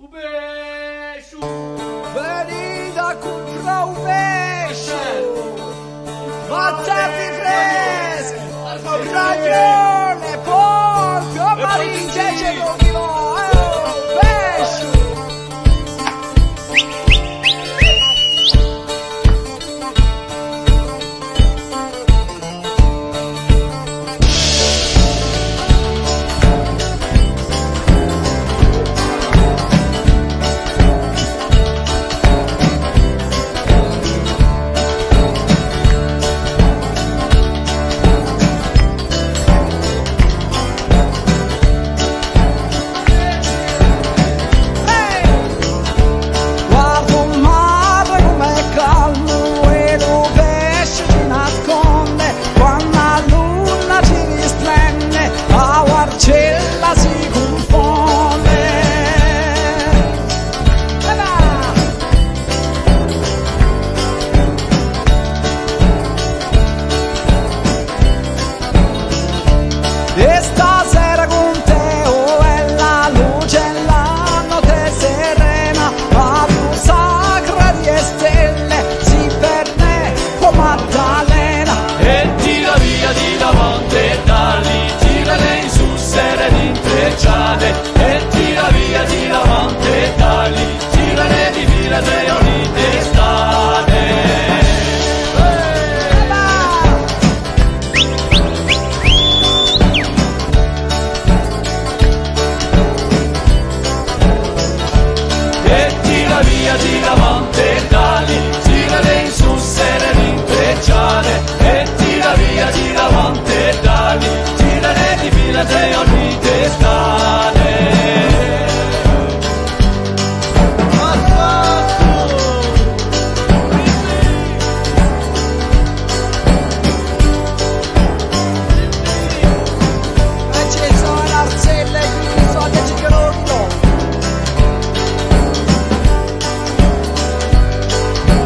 Un pesce! Venite a comprare un pesce! Mazzapi fresco! Ragione, porco, marince, c'è pochino! Pesce! E stasera con te, oh, è la luce e la notte serena, la più sacra di stelle, si perde con Maddalena. E tira via di davanti e da lì, tirale in su serene intrecciate. E tira via di davanti e da lì, tirale di fila tre ogni testate. Via di davanti e da lì, tirale in su serene intrecciate. E tira via di davanti e da lì, tirale di fila tre ogni testate. E ci sono l'arzella e qui sono le cicloni.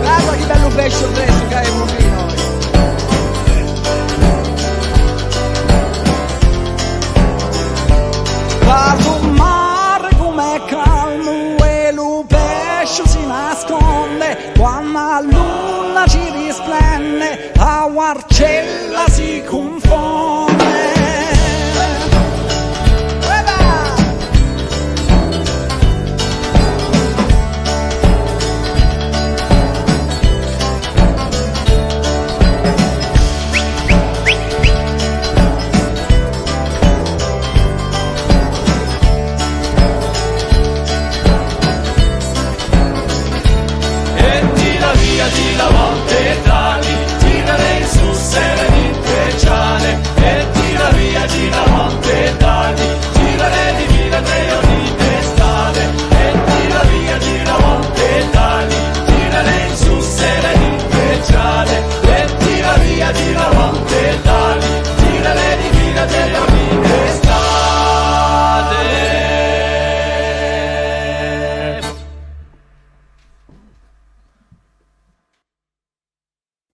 Guarda che bello pesce preso che è un vino. Guarda un mare com'è calmo e lo pesce si nasconde quando la luna ci risplende a Marcella.